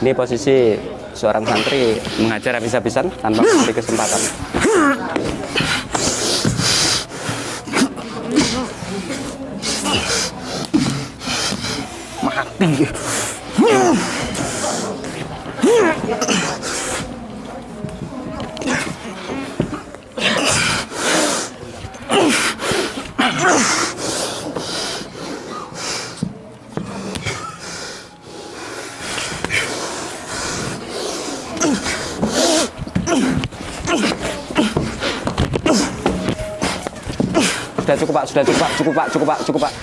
Ini posisi seorang santri mengajar habis-habisan tanpa memberi kesempatan. Mati. Sudah cukup Pak, sudah cukup Pak, cukup Pak, cukup Pak, cukup Pak.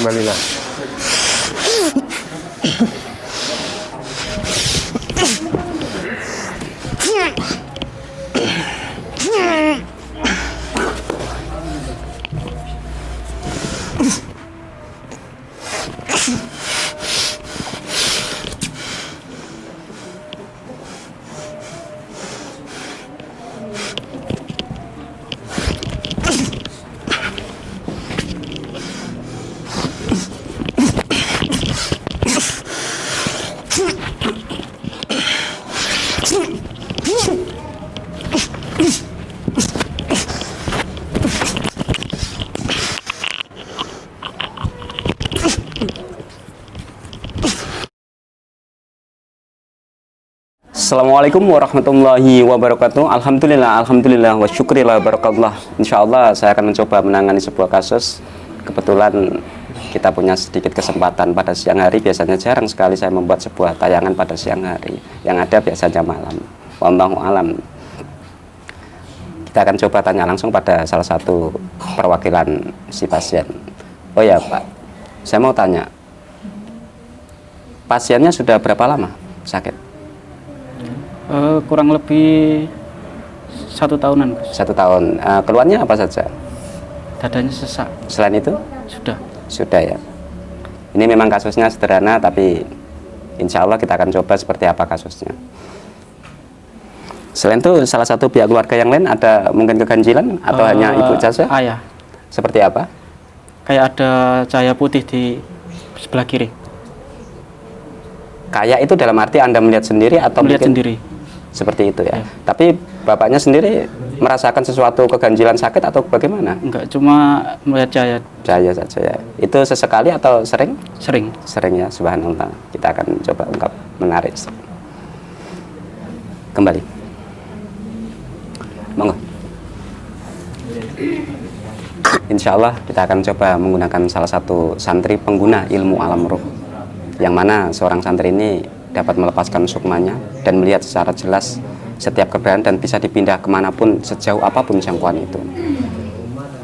Kembalilah. Assalamualaikum warahmatullahi wabarakatuh. Alhamdulillah, alhamdulillah, wa syukrillah barakallah. Insyaallah saya akan mencoba menangani sebuah kasus. Kebetulan kita punya sedikit kesempatan pada siang hari. Biasanya jarang sekali saya membuat sebuah tayangan pada siang hari. Yang ada biasanya malam. Wallahu alam. Kita akan coba tanya langsung pada salah satu perwakilan si pasien. Oh ya Pak, saya mau tanya, pasiennya sudah berapa lama sakit? Kurang lebih 1 tahunan, Gus. 1 tahun. Keluhannya apa saja? Dadanya sesak. Selain itu? Sudah. Sudah ya. Ini memang kasusnya sederhana, tapi insya Allah kita akan coba seperti apa kasusnya. Selain itu, salah satu pihak keluarga yang lain ada mungkin keganjilan atau hanya ibu saja? Ayah. Seperti apa? Kayak ada cahaya putih di sebelah kiri. Kayak itu dalam arti Anda melihat sendiri atau Melihat mungkin sendiri. seperti itu ya. Ya. Tapi bapaknya sendiri merasakan sesuatu keganjilan sakit atau bagaimana? Enggak, cuma melihat cahaya. Cahaya saja ya. Itu sesekali atau sering? Sering. Sering ya, subhanallah. Kita akan coba ungkap, menarik. Kembali. Monggo. Insya Allah kita akan coba menggunakan salah satu santri pengguna ilmu alam ruh, yang mana seorang santri ini dapat melepaskan sukmanya dan melihat secara jelas setiap keberadaan dan bisa dipindah kemanapun sejauh apapun jangkauan itu.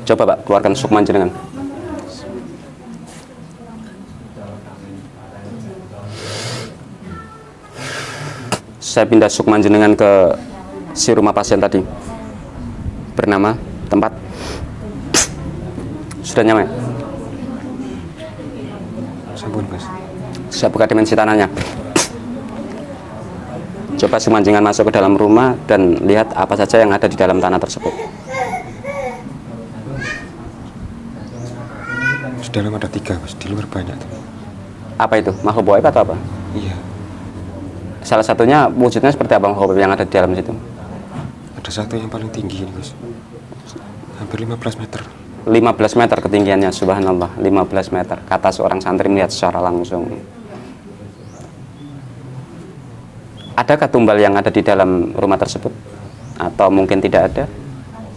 Coba Pak, keluarkan sukma jenengan. Saya pindah sukma jenengan ke si rumah pasien tadi. Bernama, tempat. Sudah nyampe? Sampun, Mas. Saya buka dimensi tanahnya. Coba semanjingan masuk ke dalam rumah dan lihat apa saja yang ada di dalam tanah tersebut. Di dalam ada 3, Mas. Di luar banyak. Apa itu? Makhluk gaib atau apa? Iya. Salah satunya wujudnya seperti apa makhluk gaib yang ada di dalam situ? Ada satu yang paling tinggi ini, Mas. Hampir 15 meter. 15 meter ketinggiannya, subhanallah. 15 meter. Kata seorang santri melihat secara langsung. Adakah tumbal yang ada di dalam rumah tersebut? Atau mungkin tidak ada?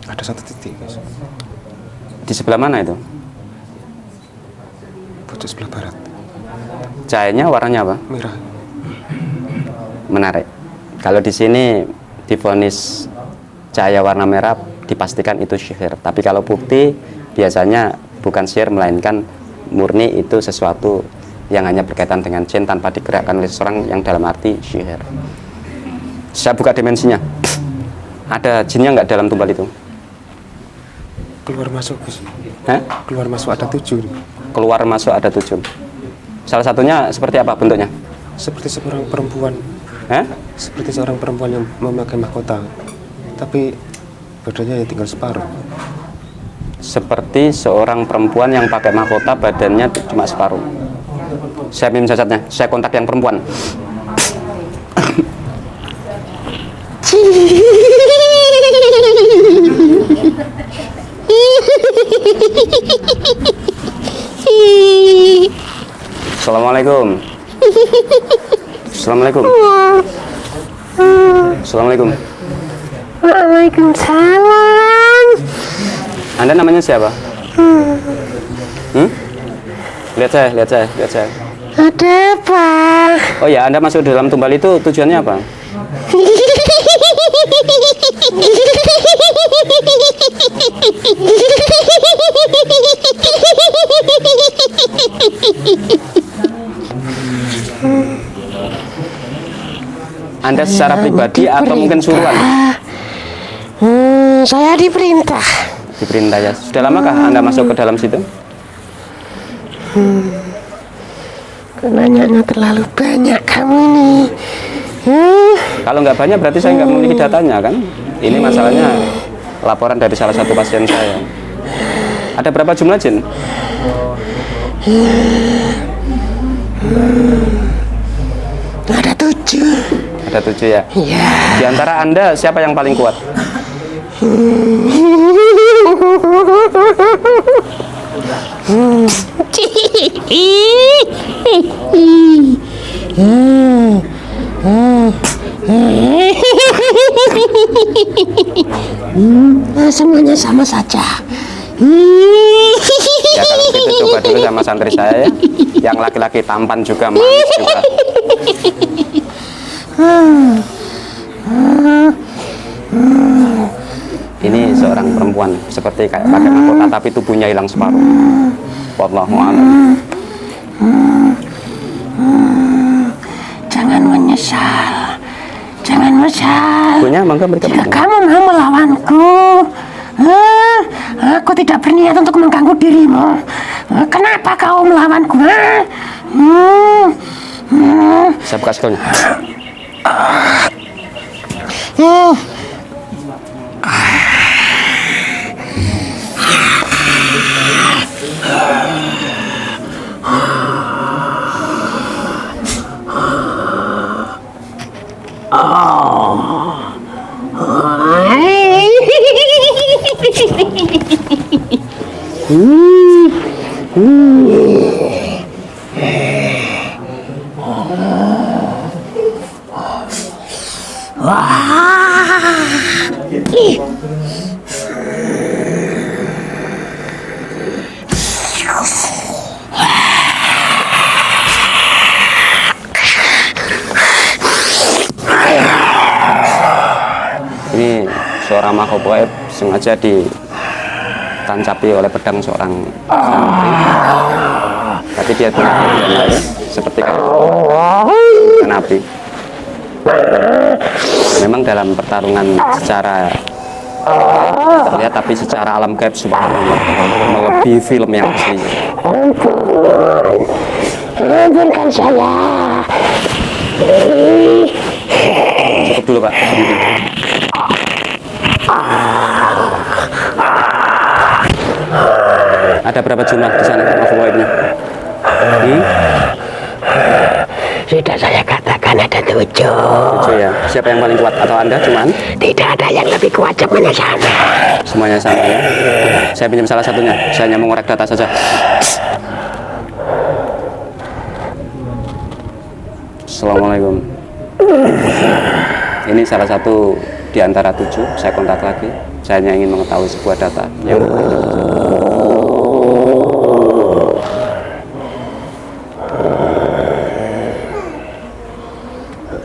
Ada 1 titik, Mas. Di sebelah mana itu? Pojok sebelah barat. Cahayanya warnanya apa? Merah. Menarik. Kalau di sini divonis cahaya warna merah, dipastikan itu sihir. Tapi kalau putih biasanya bukan sihir, melainkan murni itu sesuatu yang hanya berkaitan dengan jin tanpa digerakkan oleh seseorang, yang dalam arti sihir. Saya buka dimensinya. Ada jinnya nggak dalam tumbal itu? Keluar masuk, Gus. Hah? Keluar masuk ada 7. Keluar masuk ada 7. Salah satunya seperti apa bentuknya? Seperti seorang perempuan. Hah? Seperti seorang perempuan yang memakai mahkota. Tapi badannya ya tinggal separuh. seperti seorang perempuan yang pakai mahkota, badannya cuma separuh. Saya minum cacatnya, saya kontak yang perempuan. Assalamualaikum. Assalamualaikum. Assalamualaikum. Waalaikumsalam. Anda namanya siapa? Lihat saya, lihat saya, lihat saya. Ada apa? Oh ya, Anda masuk dalam tumbal itu tujuannya apa? Anda secara pribadi atau mungkin suruhan? Saya diperintah. Diperintah ya. Sudah lamakah Anda masuk ke dalam situ? Nanya terlalu banyak kamu ini. Kalau nggak banyak berarti saya nggak memiliki datanya kan? Ini masalahnya laporan dari salah satu pasien saya. Ada berapa jumlah jin? Ada 7. Ada 7 ya. Iya. Di antara Anda siapa yang paling kuat? Semuanya sama saja. Ya kalau begitu coba dulu sama santri saya ya. Yang laki-laki tampan juga, manis juga. Ini seorang perempuan seperti kayak pakai mahkota tapi tubuhnya hilang separuh. Wallahu a'lam. Jangan menyesal. Jangan menyesal. Punya mangga mereka. Jika kamu mau melawanku, aku tidak berniat untuk mengganggu dirimu. Kenapa kau melawanku? Saya buka skelnya. Ini seorang makhluk gaib sengaja ditancapi oleh pedang seorang santri. Tapi dia punya kelebihan lain seperti kan api. Memang dalam pertarungan secara terlihat, tapi secara alam gaib subhanallah melebihi film yang asli. Ampunkan saya. Cukup dulu Pak. Ada berapa jumlah di sana makhluk gaibnya? Sudah saya katakan ada 7. 7 ya. Siapa yang paling kuat atau Anda cuman? Tidak ada yang lebih kuat, semuanya sama. Semuanya sama ya. Saya pinjam salah satunya. Saya hanya mengorek data saja. Assalamualaikum. Ini salah satu di antara 7. Saya kontak lagi. Saya hanya ingin mengetahui sebuah data yang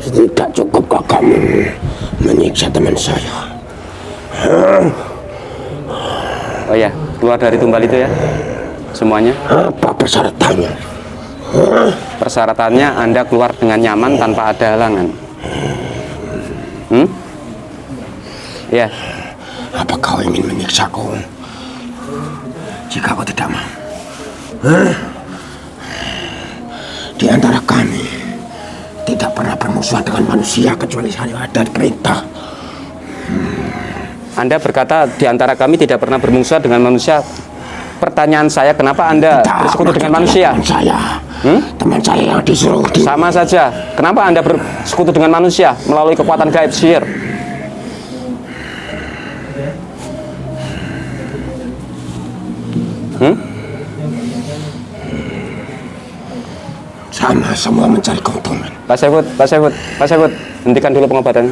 Tidak cukupkah kamu menyiksa teman saya? Oh ya, keluar dari tumbal itu ya. Semuanya. Apa persyaratannya? Persyaratannya Anda keluar dengan nyaman tanpa ada halangan. Ya. Apa kau ingin menyiksaku? Jika kau tidak mau, di antara kami tidak pernah bermusuhan dengan manusia kecuali saya ada perintah. Anda berkata di antara kami tidak pernah bermusuhan dengan manusia. Pertanyaan saya, kenapa Anda bersekutu dengan manusia? Teman saya yang disuruh Sama saja. Kenapa Anda bersekutu dengan manusia melalui kekuatan gaib sihir? sama semua mencari keuntungan. Pak Saifud, hentikan dulu pengobatan.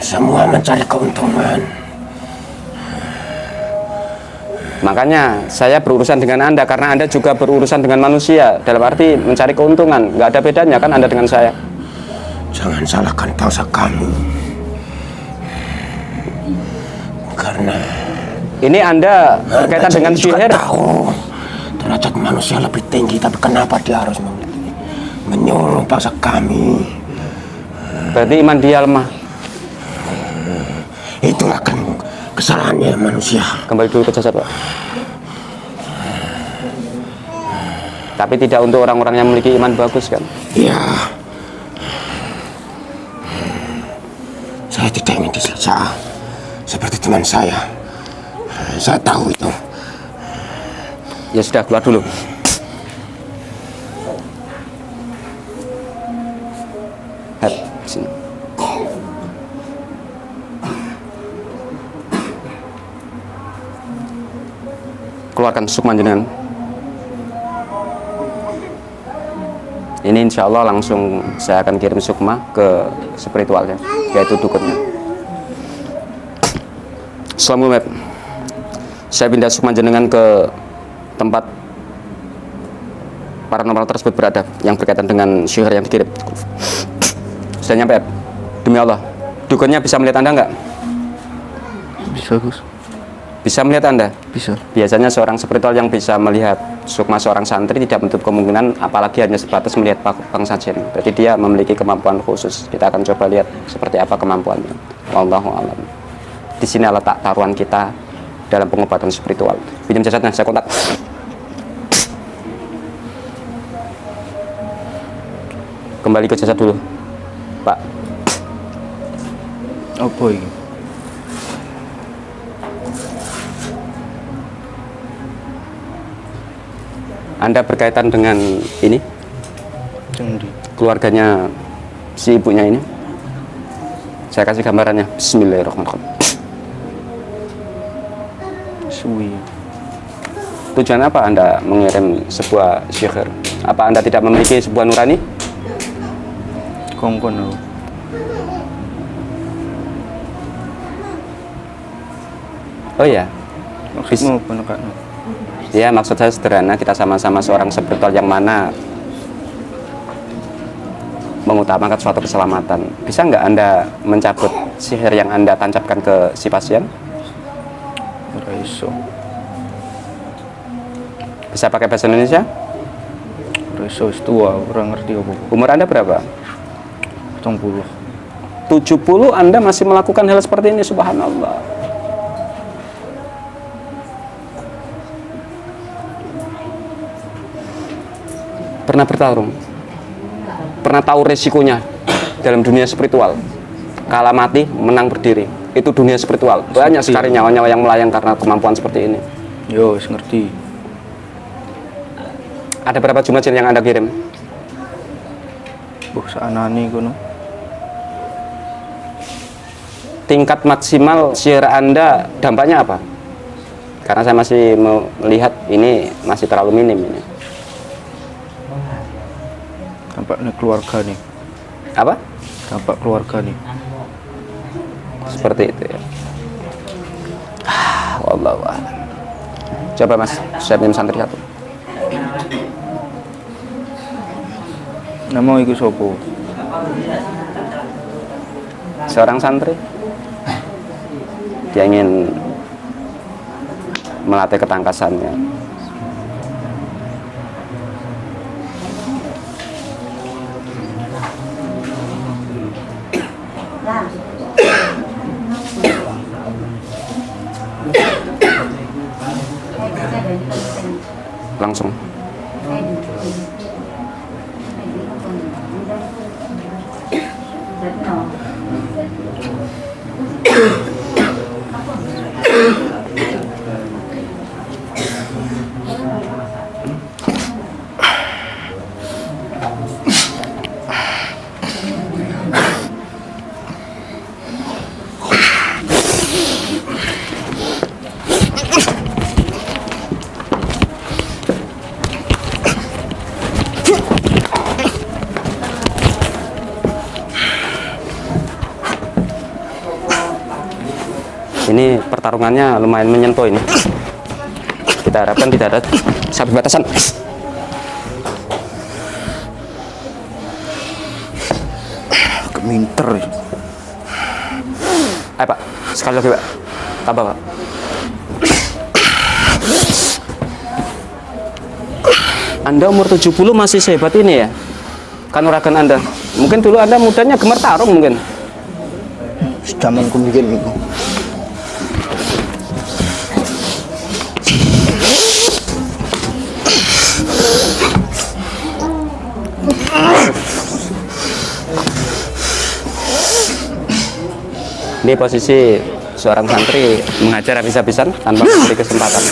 Semua mencari keuntungan. Makanya saya berurusan dengan Anda karena Anda juga berurusan dengan manusia. Dalam arti mencari keuntungan. Nggak ada bedanya kan Anda dengan saya. Jangan salahkan bangsa kamu. Karena ini Anda berkaitan dengan sihir. Tahu derajat manusia lebih tinggi, tapi kenapa dia harus menyuruh bangsa kami? Berarti iman dia lemah. Itulah kan kesalahannya manusia. Kembali dulu ke jasad, Pak. Tapi tidak untuk orang-orang yang memiliki iman bagus kan? Ya, saya tidak ingin disiksa seperti teman saya. Saya tahu itu. Ya sudah, keluar dulu. Sini. Keluarkan sukma jenengan. Ini insya Allah langsung saya akan kirim sukma ke spiritualnya, yaitu dukunnya. Assalamualaikum. Saya pindah sukma jenengan ke tempat paranormal tersebut berada yang berkaitan dengan sihir yang dikirim. Sudah nyampe, demi Allah. Dukunnya bisa melihat Anda nggak? Bisa, Gus. Bisa melihat Anda? Bisa. Biasanya seorang spiritual yang bisa melihat sukma seorang santri tidak menutup kemungkinan, apalagi hanya sebatas melihat bangsa jin. Berarti dia memiliki kemampuan khusus. Kita akan coba lihat seperti apa kemampuannya. Wallahu a'lam. Di sini letak taruhan kita dalam pengobatan spiritual. Pinjam jasadnya, saya kontak. Kembali ke jasad dulu, Pak. Apa ini? Anda berkaitan dengan ini, Cendi. keluarganya si ibunya ini. Saya kasih gambarannya. Bismillahirrahmanirrahim. Suwi. Tujuan apa Anda mengirim sebuah sihir? Apa Anda tidak memiliki sebuah nurani? Kongkon aku. Oh ya, Maksudmu apa nekakno? ya maksud saya sederhana, kita sama-sama seorang spiritual yang mana mengutamakan suatu keselamatan. Bisa nggak Anda mencabut sihir yang Anda tancapkan ke si pasien? Ora iso. Bisa pakai bahasa Indonesia? Ora iso, wis tua, ora ngerti apa. Umur Anda berapa? 70. 70 Anda masih melakukan hal seperti ini, subhanallah. Pernah bertarung? Pernah tahu resikonya dalam dunia spiritual? Kalah mati, menang berdiri. Itu dunia spiritual. Banyak sekali nyawa-nyawa yang melayang karena kemampuan seperti ini. Yo, wis ngerti. Ada berapa jumlah jin yang Anda kirim? Buh saanane kono. Tingkat maksimal sihir Anda dampaknya apa? Karena saya masih melihat ini masih terlalu minim ini. Tampaknya keluarga nih. Apa? Tampak keluarga nih. Seperti itu ya. Wallahu a'lam. Coba Mas, saya pinjam santri satu. Nama iku sopo? Seorang santri. Dia ingin melatih ketangkasannya. Langsung. Ini pertarungannya lumayan menyentuh ini. Kita harapkan tidak ada sampai batasan. Keminter. Ayo Pak, sekali lagi Pak. Tambah Pak. Anda umur 70 masih sehebat ini ya? Kanuragan Anda. Mungkin dulu Anda mudanya gemar tarung mungkin. Zamanku bikin itu. Ini posisi seorang santri mengajar habis-habisan tanpa memberi kesempatan.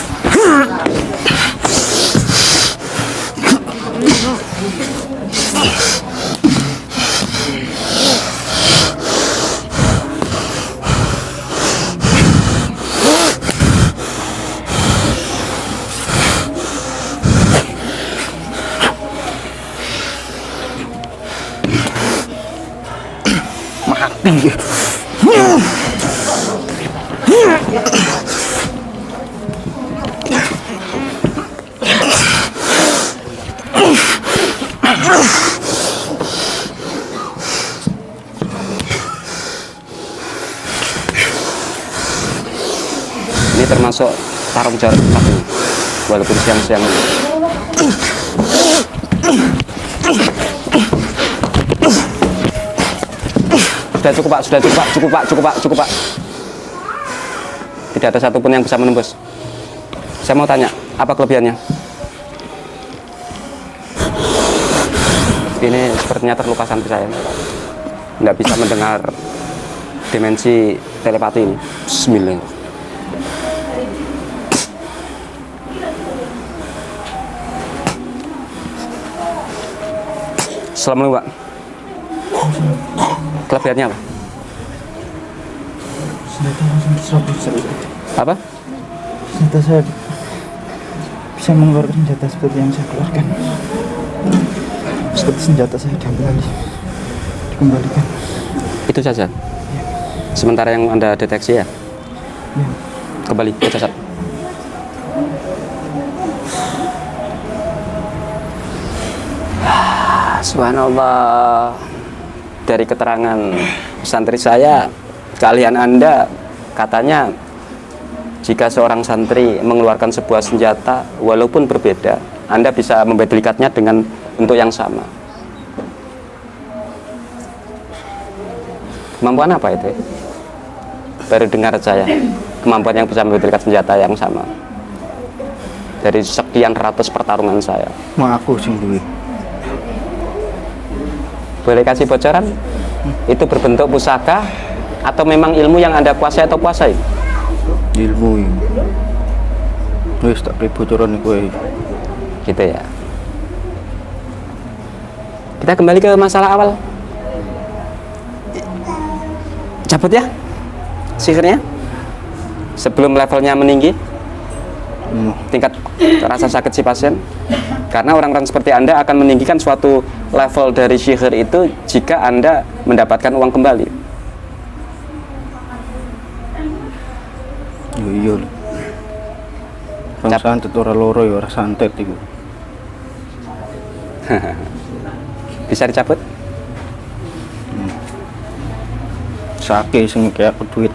Mati. Ini termasuk tarung jarak dekat ini, walaupun siang-siang. Sudah cukup Pak, sudah cukup Pak, cukup Pak, cukup Pak, cukup Pak. Tidak ada satupun yang bisa menembus. Saya mau tanya, apa kelebihannya? Ini sepertinya terluka santri saya. Tidak bisa mendengar dimensi telepati ini. Bismillah. Assalamualaikum Pak. Kelebihannya apa? Senjata langsung diserobot. Apa? Senjata saya bisa mengeluarkan senjata seperti yang saya keluarkan. Seperti senjata saya dikembalikan. Itu saja. Sementara yang Anda deteksi ya? Ya. Kembali ke jasad. Subhanallah. Dari keterangan santri saya, kalian Anda katanya jika seorang santri mengeluarkan sebuah senjata walaupun berbeda, Anda bisa membedlikatnya dengan bentuk yang sama. Kemampuan apa itu? Baru dengar saya, kemampuan yang bisa membedlikat senjata yang sama. Dari sekian ratus pertarungan saya. Mau aku sing duwe. Boleh kasih bocoran? Itu berbentuk pusaka atau memang ilmu yang Anda kuasai atau kuasai? Ilmu ini. Wis tak beri bocoran kowe. Gitu ya. Kita kembali ke masalah awal. Cabut ya sihirnya sebelum levelnya meninggi, tingkat rasa sakit si pasien. Karena orang-orang seperti Anda akan meninggikan suatu level dari sihir itu jika Anda mendapatkan uang kembali. Iya. Bang santet ora loro ya ora santet iku. Bisa dicabut? Sake sing kayak aku duit.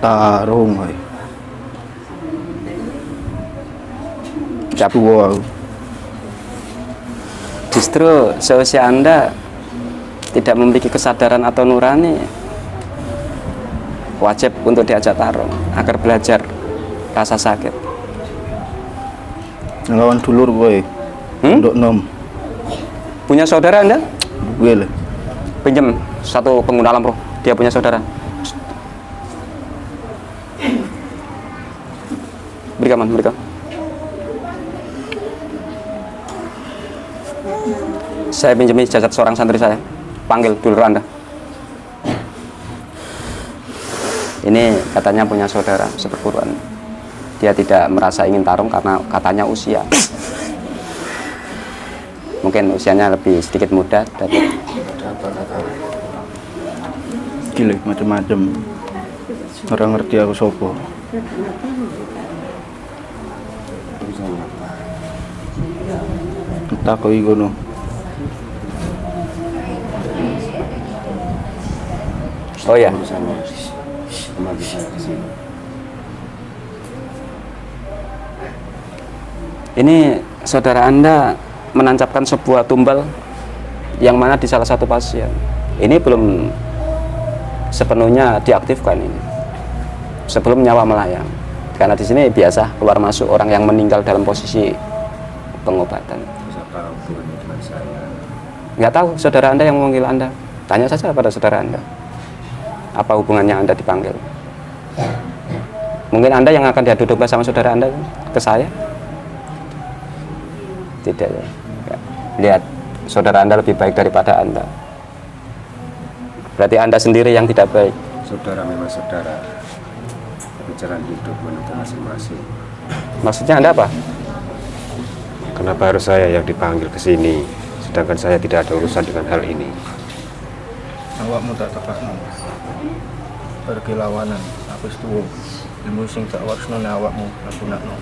tarung wae. Cap- Tua aku. Justru seusia Anda tidak memiliki kesadaran atau nurani, wajib untuk diajak tarung agar belajar rasa sakit. Ngelawan dulur kowe. Nduk nom. Punya saudara Anda? Gue lah. Pinjam satu pengguna alam roh, dia punya saudara. Berikan, Man, berikan. Saya pinjami jasad seorang santri saya. Panggil dulur Anda. Ini katanya punya saudara seperguruan. Dia tidak merasa ingin tarung karena katanya usia. Mungkin usianya lebih sedikit muda dari Gile macam-macam. Orang ngerti aku sopo. Entah kau iku. Oh ya. Ini saudara Anda menancapkan sebuah tumbal yang mana di salah satu pasien. Ini belum sepenuhnya diaktifkan ini. Sebelum nyawa melayang. Karena di sini biasa keluar masuk orang yang meninggal dalam posisi pengobatan. Nggak tahu saudara Anda yang memanggil Anda. Tanya saja pada saudara Anda. Apa hubungannya Anda dipanggil? Mungkin Anda yang akan diadu domba sama saudara Anda ke saya? Tidak ya. Lihat, saudara Anda lebih baik daripada Anda. Berarti Anda sendiri yang tidak baik. Saudara memang saudara, tapi jalan hidup menentukan masing-masing. Maksudnya Anda apa? Kenapa harus saya yang dipanggil ke sini, sedangkan saya tidak ada urusan dengan hal ini? Awakmu tak tekakno. Pergi lawanan, aku setuju. Ilmu sing tak warsno awakmu, aku nakno.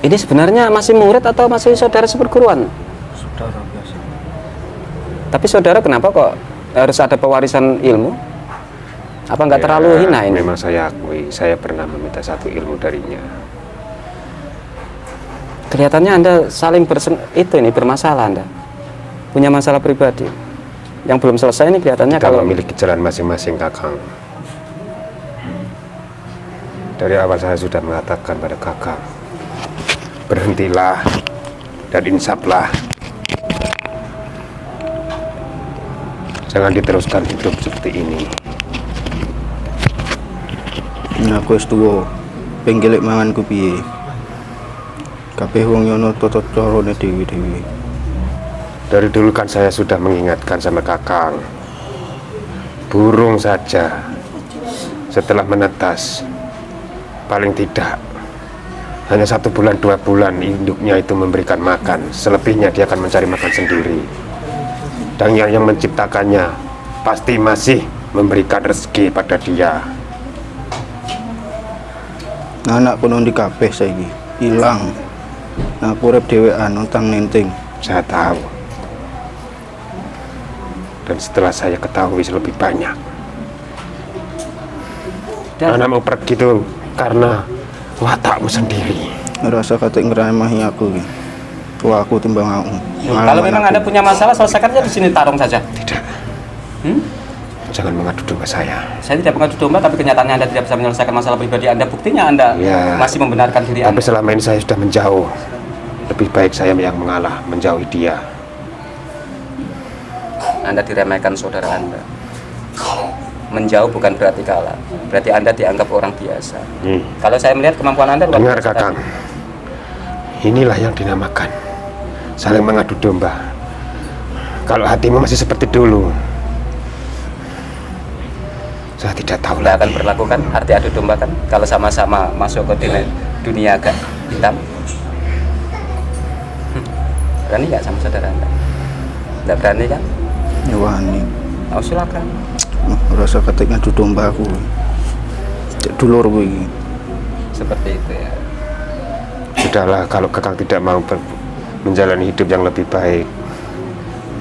Ini sebenarnya masih murid atau masih saudara seperguruan? Saudara biasa. Tapi saudara kenapa kok harus ada pewarisan ilmu? Apa nggak terlalu hina ini? Memang saya akui, saya pernah meminta satu ilmu darinya. Kelihatannya Anda saling bermasalah Anda. Punya masalah pribadi. Yang belum selesai ini kelihatannya Kita kalau memiliki jalan masing-masing, Kakang. Dari awal saya sudah mengatakan pada Kakang, berhentilah dan insaflah. Jangan diteruskan hidup seperti ini. Aku wis tuwa. Penggelek manganku piye? Kabeh wong yono tata carane dewi-dewi. Dari dulu kan saya sudah mengingatkan sama Kakang. Burung saja setelah menetas, paling tidak hanya 1 bulan 2 bulan induknya itu memberikan makan. Selebihnya dia akan mencari makan sendiri. Dan yang menciptakannya pasti masih memberikan rezeki pada dia. Anak kono di kabeh saiki ilang. Nah, aku urip dhewean utang nenting. Saya tahu. Dan setelah saya ketahui lebih banyak, anakmu pergi itu karena watakmu sendiri. Ngerasa katik ngeremahi aku iki. Tua aku timbang aku. kalau memang Anda punya masalah, selesaikan saja di sini, tarung saja. Tidak. Jangan mengadu domba saya. Saya tidak mengadu domba, tapi kenyataannya Anda tidak bisa menyelesaikan masalah pribadi Anda. Buktinya Anda Ya. masih membenarkan diri Tapi Anda. selama ini saya sudah menjauh. Lebih baik saya yang mengalah, menjauhi dia. Anda diremehkan saudara Anda. Menjauh bukan berarti kalah. Berarti Anda dianggap orang biasa. Kalau saya melihat kemampuan Anda luar Dengar, biasa. Kakang. Inilah yang dinamakan saling mengadu domba. Kalau hatimu masih seperti dulu, saya tidak tahu Tidak akan lagi. berlaku kan arti adu domba kan? Kalau sama-sama masuk ke dunia agak hitam. Berani nggak sama saudara Anda? Tidak berani kan? Nyewani. Oh, silakan. Rasa katik ngadu domba aku. Cek dulur kowe iki. Seperti itu ya. Sudahlah, kalau Kakang tidak mau menjalani hidup yang lebih baik,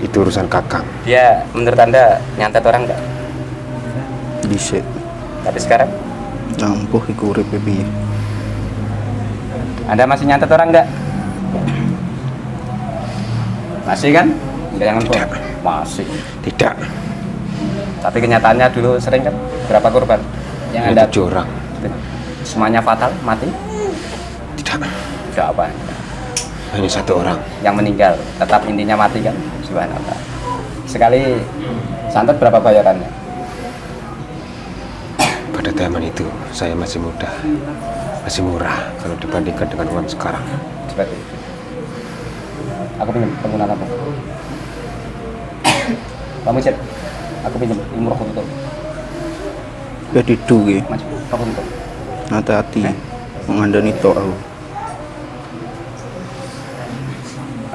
itu urusan Kakang. Dia menurut Anda nyantet orang nggak? Dhisik. Tapi sekarang Ampuh iku uripe piye? Anda masih nyantet orang enggak? Masih kan? Enggak, jangan Tidak. Masih. Tidak. Tapi kenyataannya dulu sering kan? Berapa korban yang Anda 7 orang. semuanya fatal, mati? Tidak. Tidak apa? Hanya 1 orang. Yang meninggal, tetap intinya mati kan? Subhanallah. Sekali santet berapa bayarannya? Pada zaman itu saya masih muda, masih murah kalau dibandingkan dengan uang sekarang. Seperti itu. Aku pinjam penggunaan apa? Kamu cek. Aku pinjam ilmu roh tutup. Ya didu ki. Maju. Aku tutup. Hati-hati. Mengandani tok aku.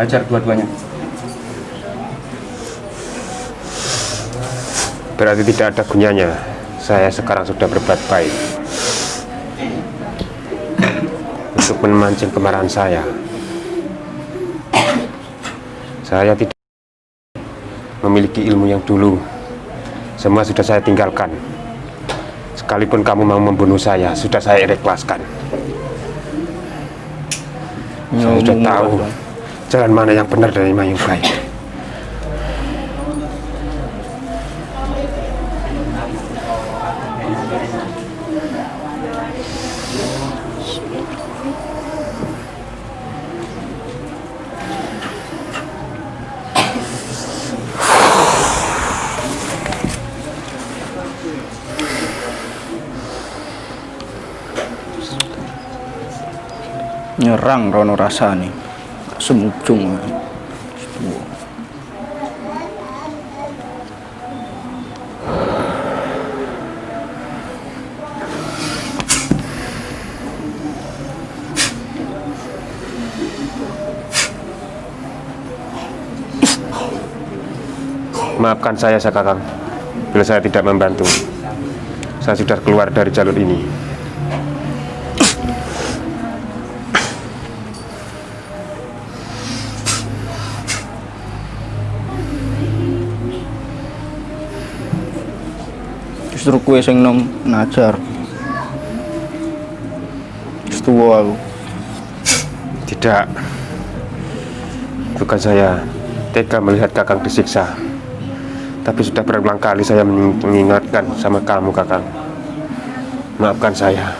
Ajar dua-duanya. Berarti tidak ada gunanya. Saya sekarang sudah berbuat baik untuk memancing kemarahan saya. Saya tidak memiliki ilmu yang dulu. Semua sudah saya tinggalkan. Sekalipun kamu mau membunuh saya, sudah saya ikhlaskan. Saya sudah tahu jalan mana yang benar dan mana yang baik. Nyerang rono rasane. Semujung. Maafkan saya Kakang, bila saya tidak membantu. Saya sudah keluar dari jalur ini. Justru kue sing nom najar. Wis tuwa aku. Tidak. Bukan saya tega melihat Kakang disiksa. Tapi sudah berulang kali saya mengingatkan sama kamu, Kakang. Maafkan saya.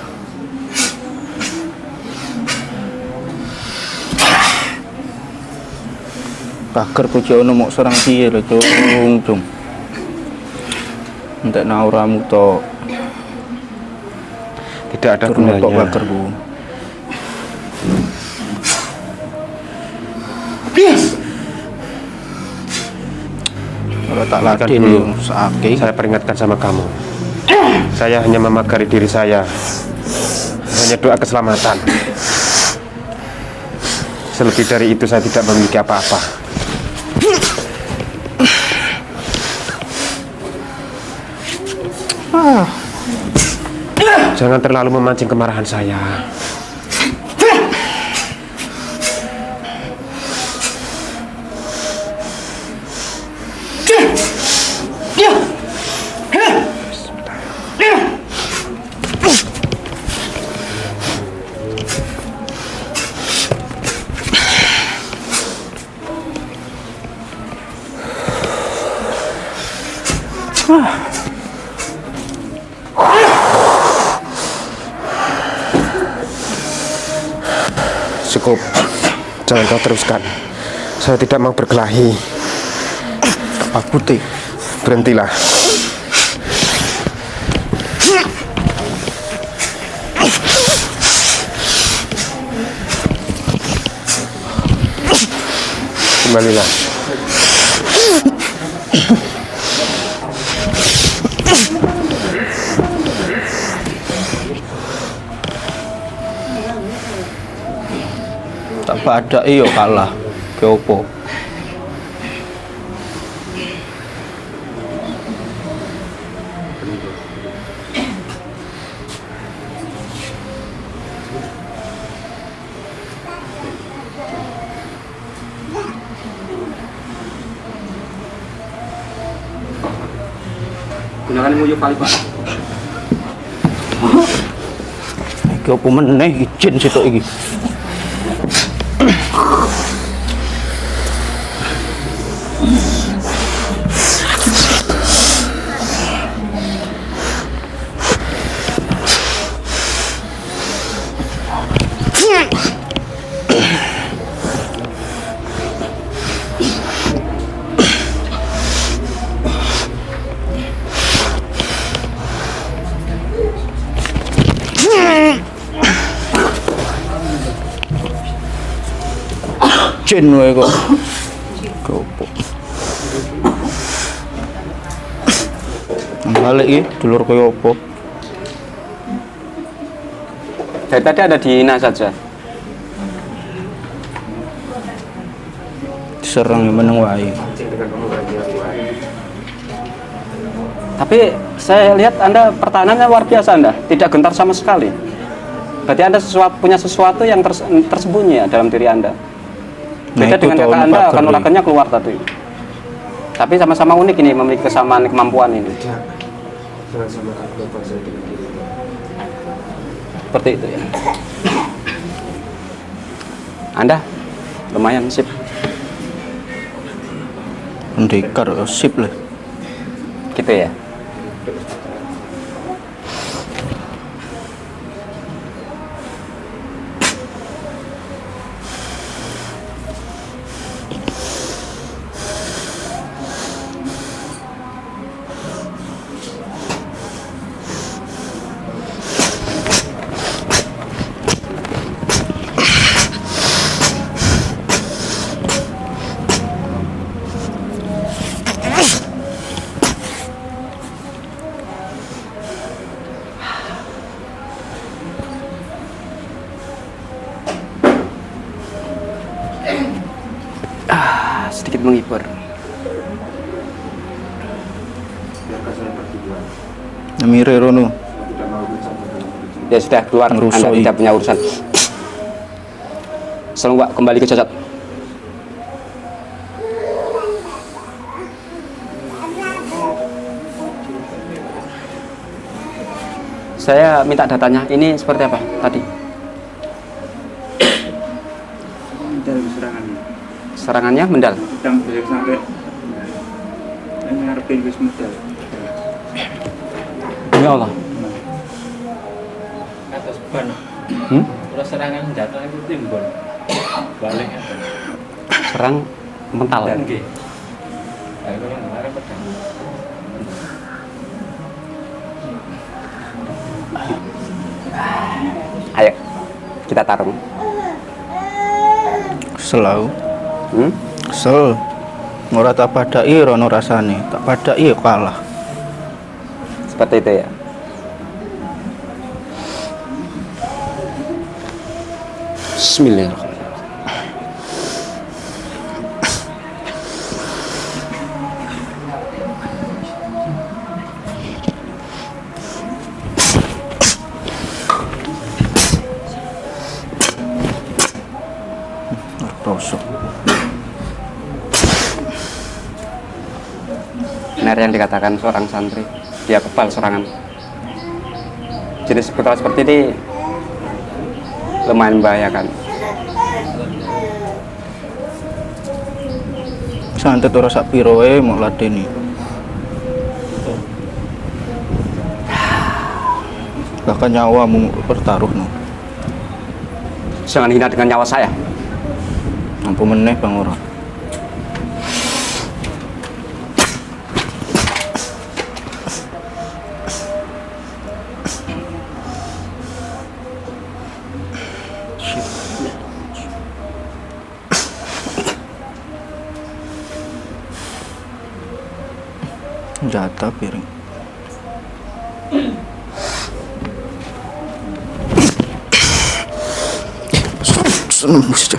Pager bojono mok serang piye lho, Cung. Entek nauramu tok. Tidak ada Turun tok gunanya. pagerku. Kalau tak ladin dulu. yo sakit. Saya peringatkan sama kamu. Saya hanya memagari diri saya. Hanya doa keselamatan. Selebih dari itu saya tidak memiliki apa-apa. Jangan terlalu memancing kemarahan saya. Cukup. Jangan kau teruskan. Saya tidak mau berkelahi. Aku teh Berhentilah. Kembalilah. tak pada iyo kalah. Ke opo? Gunakan ilmu yuk kali Pak. Iki opo meneh izin sitok iki. Jin wae kok. Gopo. Balik iki dulur koyo opo? Dari tadi ada di Ina saja. Diserang meneng wae. Tapi saya lihat Anda pertahanannya luar biasa Anda, tidak gentar sama sekali. Berarti Anda punya sesuatu yang tersembunyi ya dalam diri Anda. Beda Nah, dengan kakak Anda, kanuragannya keluar tadi. Tapi sama-sama unik ini, memiliki kesamaan kemampuan ini. Seperti itu ya. Anda lumayan sip. Pendekar sip lah. Gitu ya. Sedikit menghibur. Namire rono. Ya sudah keluar, Anda Ngerusoi. tidak punya urusan. Selungguh kembali ke Cacat. Saya minta datanya. Ini seperti apa tadi? Dari serangannya. Serangannya mendal. Sedang beliau sampai ini ngarepin wis medal. Ya Allah. Atas ban. Terus serangan datang itu timbul. Balik apa? Serang mental. Dan G. Ayo yang kemarin pedang. Ayo kita tarung. Selalu. Hmm? Kesel. Ora tak padai rono rasane. Tak padai kalah. Seperti itu ya. Bismillahirrahmanirrahim. Rosok. Benar yang dikatakan seorang santri, dia kebal serangan. Jenis putra seperti ini lumayan membahayakan. Santet ora sak piro wae mau ladeni. Bahkan nyawamu bertaruh no. Jangan hina dengan nyawa saya. Mampu meneh Bang Ora. Jatah piring. Seneng mesti.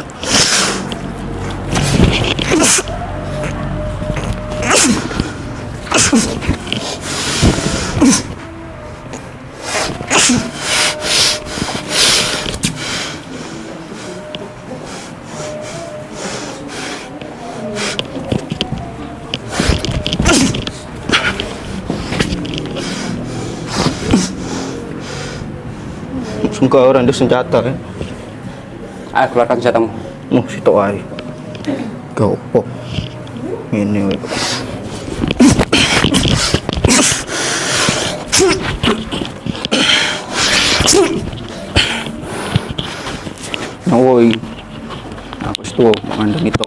Sungguh orang di senjata ya. Ayo keluarkan senjatamu. Situ ae. Gak opo. Ini weh. Woi. Aku setuju mandang itu.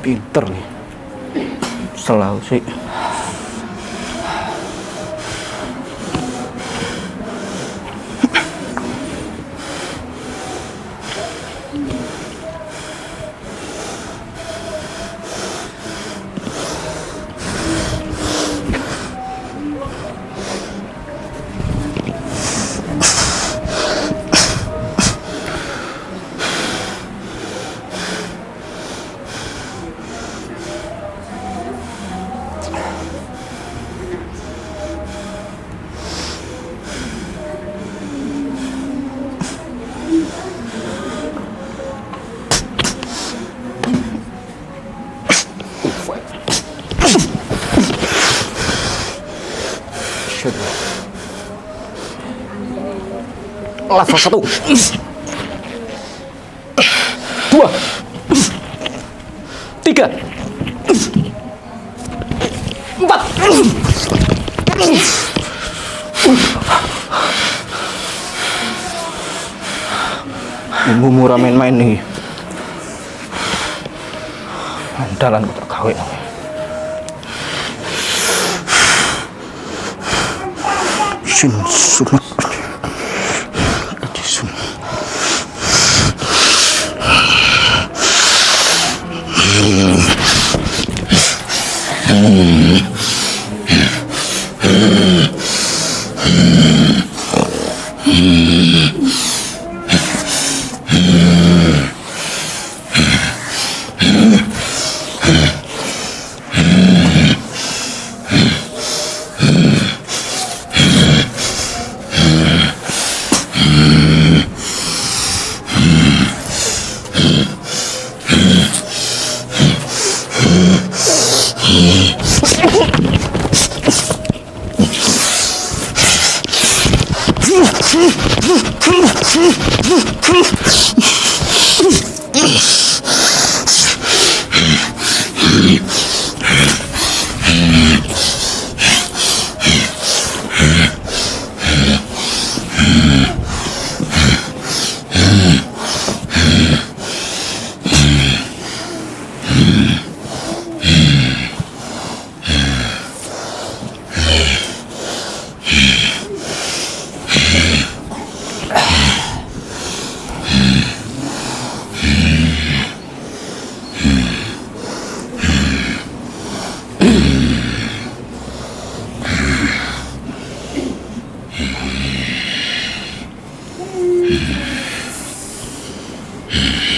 Pinter nih. Selalu sih. Level 1 2 3 4. Ibu murah main-main nih. Andalan tak gawe. Sunat.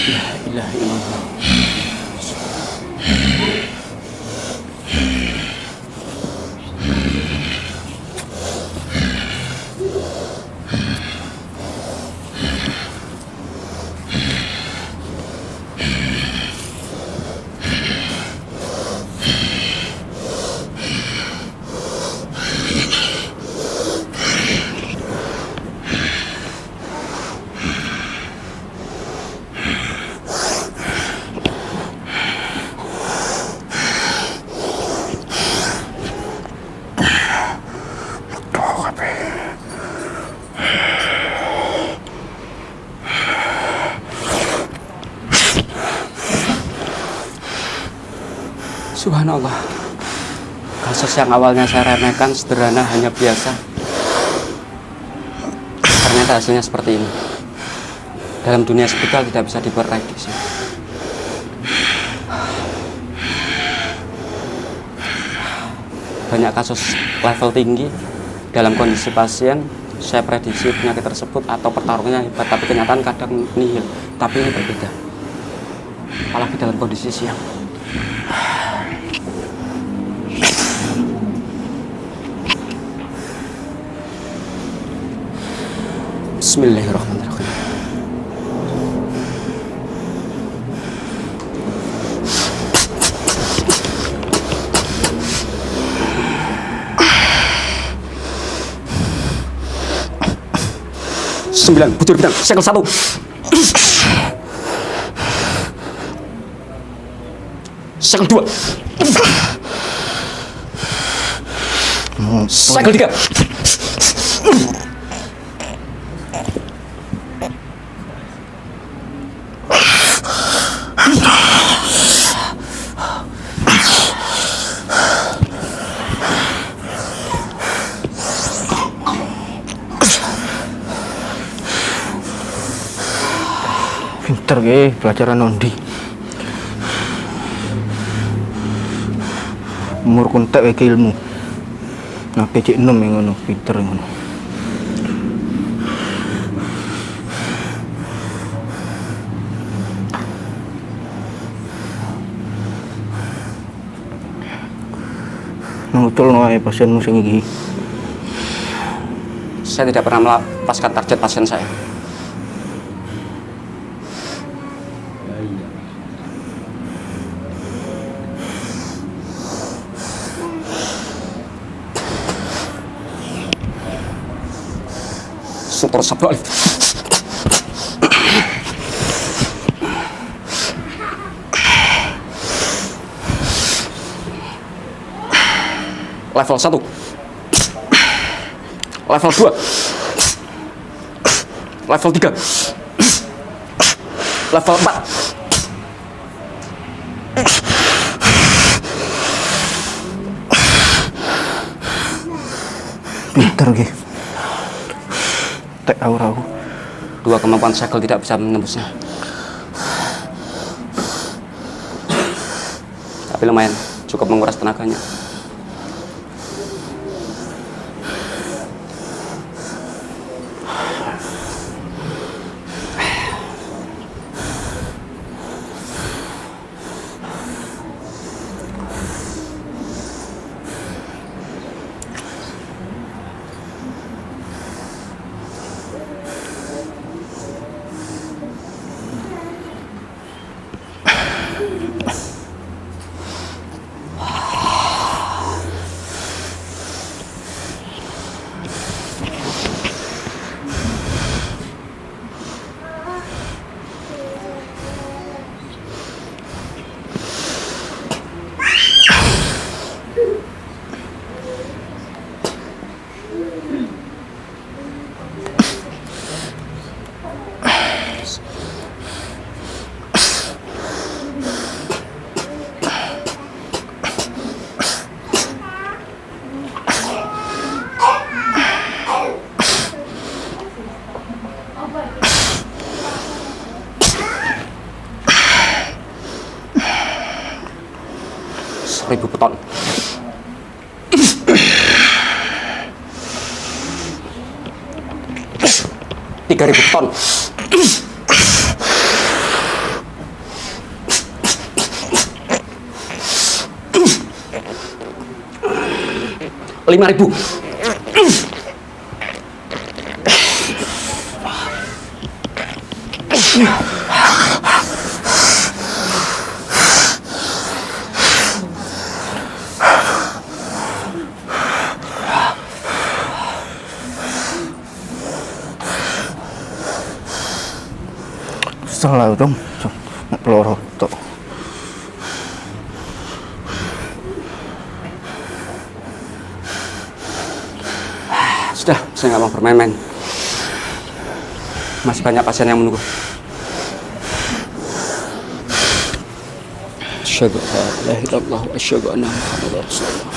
La ilaha illallah. Subhanallah. Kasus yang awalnya saya remehkan, sederhana, hanya biasa, ternyata hasilnya seperti ini. Dalam dunia spiritual tidak bisa diprediksi. Banyak kasus level tinggi dalam kondisi pasien, saya prediksi penyakit tersebut atau pertarungannya hebat, tapi kenyataan kadang nihil. Tapi ini berbeda, apalagi dalam kondisi siang. Bismillahirrahmanirrahim. Sembilan, butir bidang, segel 1. Segel 2. Segel 3. Pinter ge pelajaran nondi. Umur kuntek wae ilmu. Nah, cek 6 yang ngono, pinter yang ngono. Ngutul wae pasienmu sing iki. Saya tidak pernah melepaskan target pasien saya. Syukur sabda alif. Level 1. Level 2. Level 3. Level 4. Pinter ge. Tek auraku. 2 kemampuan segel tidak bisa menembusnya. Tapi lumayan, cukup menguras tenaganya. Ribu ton. 3.000 ton. 5.000. Salah dong, peloro tok. Sudah, saya nggak mau bermain-main. Masih banyak pasien yang menunggu. Asyhadu an la ilaha illallah wa asyhadu anna Muhammadar Rasulullah.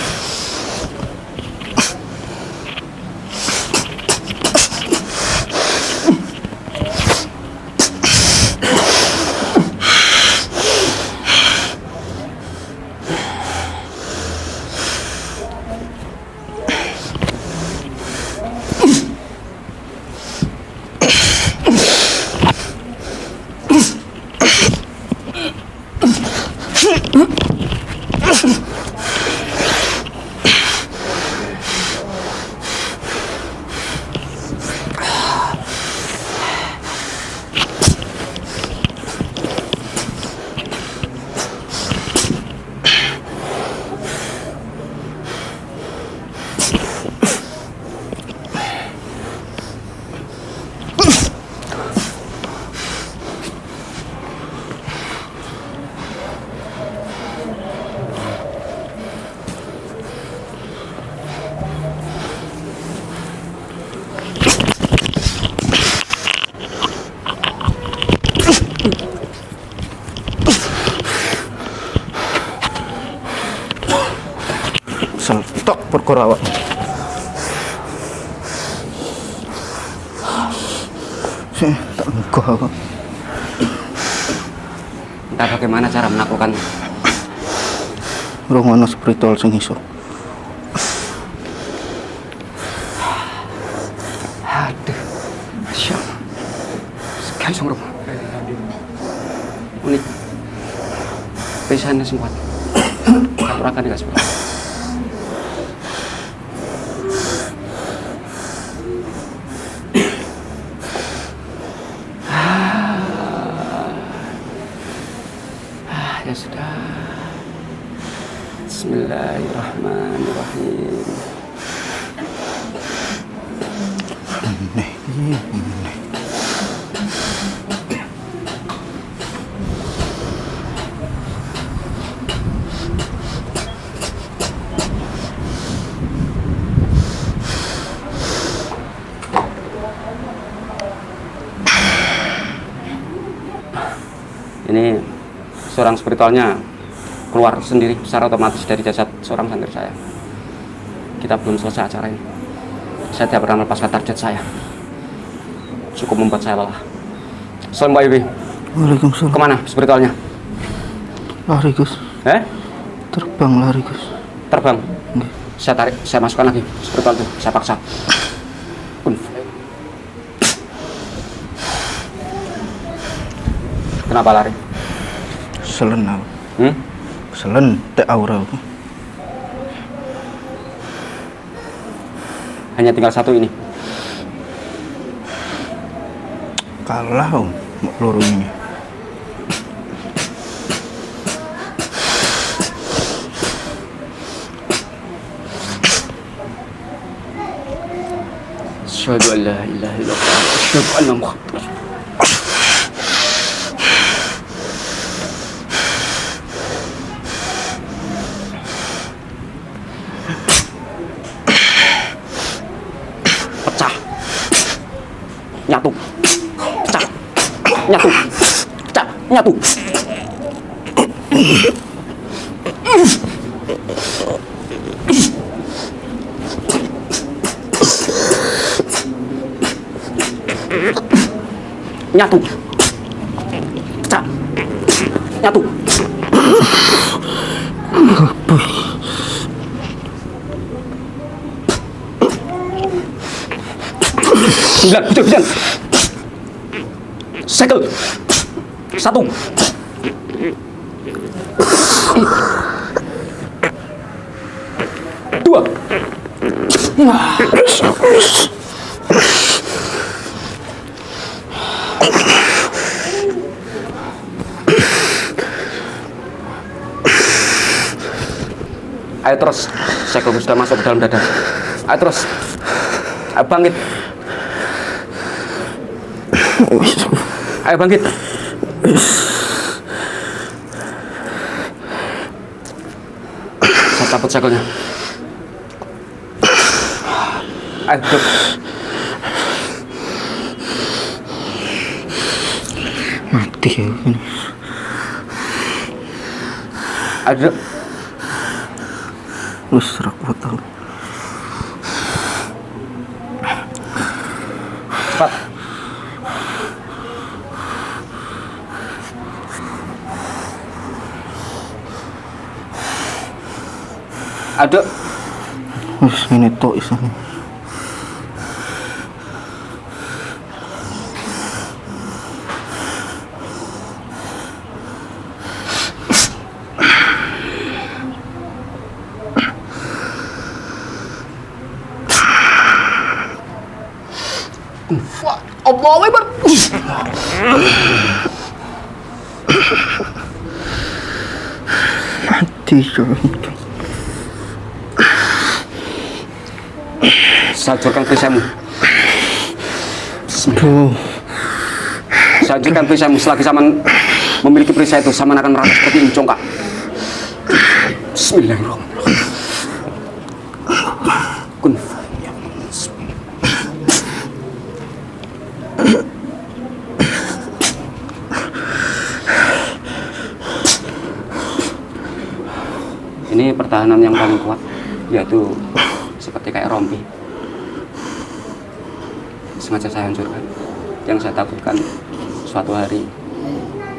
Sentok perkara awak. Tak megah aku. Entah bagaimana cara menaklukkan. Rungono spiritual sing iso. Aduh, Masya Allah. Sekali song rumah. Unik. Pesannya sempat. Aturakan di kasih. Ya sudah. Bismillahirrahmanirrahim. Ini seorang spiritualnya keluar sendiri secara otomatis dari jasad seorang santri saya. Kita belum selesai acara ini. Saya tidak pernah melepaskan target saya. Cukup membuat saya lelah. Assalamualaikum Pak Ibi. Waalaikumsalam. Kemana spiritualnya? Lari Gus. Terbang lari Gus. Terbang? Saya tarik, saya masukkan lagi spiritual itu, saya paksa. Kenapa lari? Selen aku. Selen tek aura aku. Hanya tinggal satu ini. Kalah om, mau peluru ini. Asyhadu an la ilaha illallah, asyhadu anna Muhammadar. Pecah. Nyatu. Pecah. Nyatu. Pecah. Nyatu. Nyatu. Pecah. Nyatu. Sembilan, sembilan. Segel. Satu. Dua. Ayo terus, segel sudah masuk ke dalam dada. Ayo terus, ayo bangkit. Ayo bangkit. Saya cabut segelnya. Ayo duduk. Mati ya ini. Aduh. Wis ra kuat aku. Cepat. Aduh. Wis ngene tok isane. Allahu Akbar. Mati coba. Saya hancurkan perisaimu. Aduh. Saya hancurkan perisaimu. Selagi zaman memiliki perisai itu, zaman akan merasa seperti ini, congkak. Bismillahirrahmanirrahim. Kun fayakun. Ini pertahanan yang paling kuat, yaitu seperti kayak rompi. Sengaja saya hancurkan. Yang saya takutkan suatu hari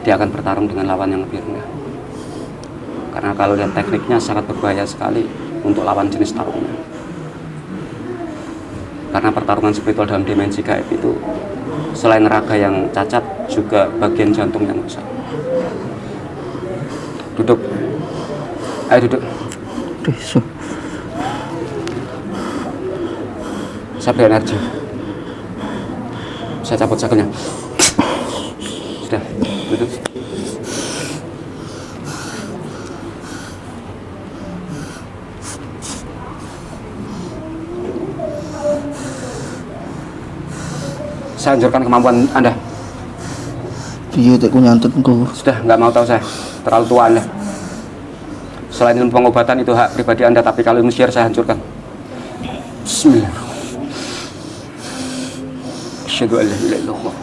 dia akan bertarung dengan lawan yang lebih rendah. Karena kalau lihat tekniknya sangat berbahaya sekali untuk lawan jenis tarungnya. Karena pertarungan spiritual dalam dimensi gaib itu selain raga yang cacat juga bagian jantung yang rusak. Duduk. Ayo duduk. Besok. Saya beri energi. Saya cabut sakelnya. Sudah, duduk. Saya hancurkan kemampuan Anda. Iya, tak ku nyantet engko. Sudah, nggak mau tahu saya. Terlalu tua Anda. Selain ilmu pengobatan itu hak pribadi Anda, tapi kalau ilmu sihir saya hancurkan. Bismillahirrahmanirrahim. Asyhadu an la ilaha illallah.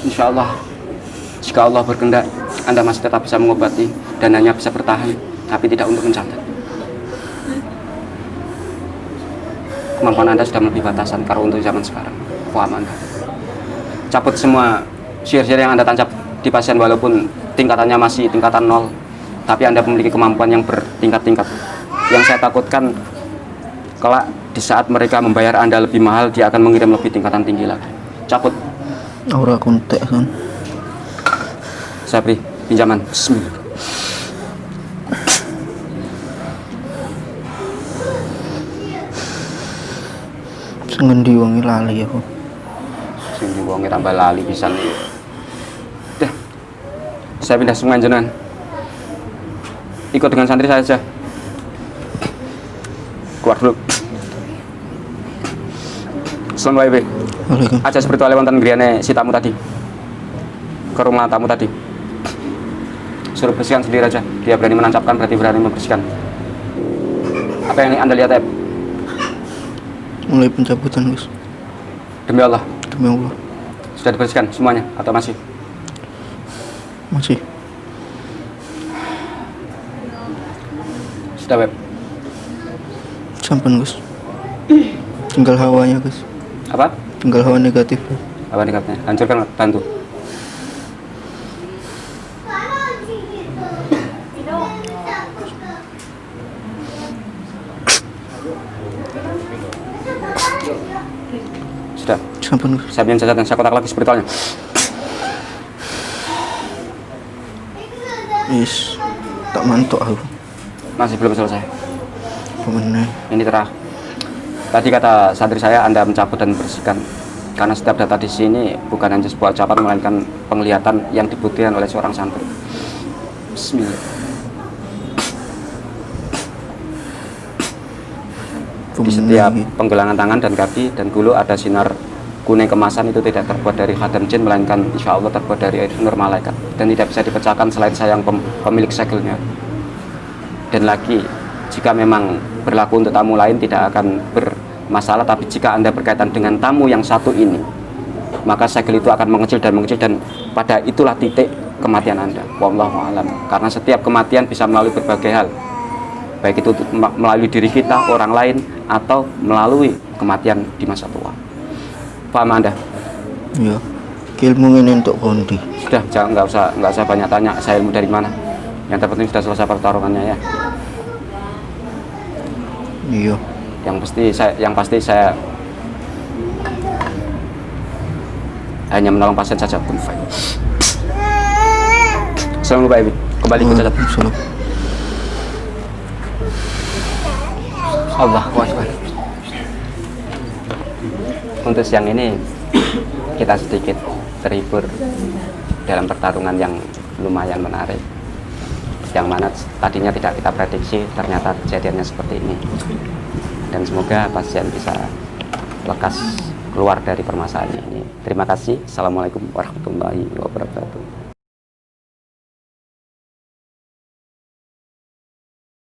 Insya Allah, jika Allah berkehendak, Anda masih tetap bisa mengobati dan hanya bisa bertahan, tapi tidak untuk mencatat. Kemampuan Anda sudah melebihi batasan kalau untuk zaman sekarang. Paham Anda? Cabut semua sihir-sihir yang Anda tancap di pasien walaupun tingkatannya masih tingkatan 0, tapi Anda memiliki kemampuan yang bertingkat-tingkat. Yang saya takutkan kelak di saat mereka membayar Anda lebih mahal, dia akan mengirim lebih tingkatan tinggi lagi. Cabut. Aura kontek kan. Saya beri pinjaman. Bismillah. Sengendi wangi lali aku. Sing diwonge tambah lali pisan iki. Dah. Saya pindah semua jenengan. Ikut dengan santri saya saja. Keluar dulu. Assalamualaikum. Waalaikumsalam. Aja spiritual wonten griyane si tamu tadi. Ke rumah tamu tadi. Suruh bersihkan sendiri aja. Dia berani menancapkan berarti berani membersihkan. Apa yang Anda lihat, Eb? Mulai pencabutan, Gus. Demi Allah. Demi Allah. Sudah dibersihkan semuanya atau masih? Masih. Sudah, Web. Sampai, Gus. Tinggal hawanya, Gus. Apa? Tinggal hawa negatif. Apa dekatnya? Hancurkan, bantu. Sudah. Sampai, Gus. Saya bikin cacat dan saya kotak lagi spiritualnya. Is. Tak mantuk aku. Masih belum selesai. Pemenang. Ini terakhir. Tadi kata santri saya, Anda mencabut dan bersihkan. Karena setiap data di sini bukan hanya sebuah ucapan, melainkan penglihatan yang dibuktikan oleh seorang santri. Bismillah. Di setiap penggelangan tangan dan kaki dan gulu ada sinar kuning kemasan, itu tidak terbuat dari khadam jin, melainkan insya Allah terbuat dari air nur malaikat dan tidak bisa dipecahkan selain saya yang pemilik segelnya. Dan lagi jika memang berlaku untuk tamu lain tidak akan bermasalah, tapi jika Anda berkaitan dengan tamu yang satu ini, maka segel itu akan mengecil dan pada itulah titik kematian Anda. Wallahu a'lam. Karena setiap kematian bisa melalui berbagai hal, baik itu melalui diri kita, orang lain, atau melalui kematian di masa tua. Paham Anda? Ya, ilmu ini untuk kondi. Sudah, nggak usah banyak tanya saya ilmu dari mana. Yang terpenting sudah selesai pertarungannya ya. Iya. Yang pasti saya hanya menolong pasien saja. Assalamualaikum Pak Ibi. Kembali ke cacat. Allahu Akbar. Untuk siang ini kita sedikit terhibur dalam pertarungan yang lumayan menarik, yang mana tadinya tidak kita prediksi, ternyata kejadiannya seperti ini. Dan semoga pasien bisa lekas keluar dari permasalahan ini. Terima kasih. Assalamualaikum warahmatullahi wabarakatuh.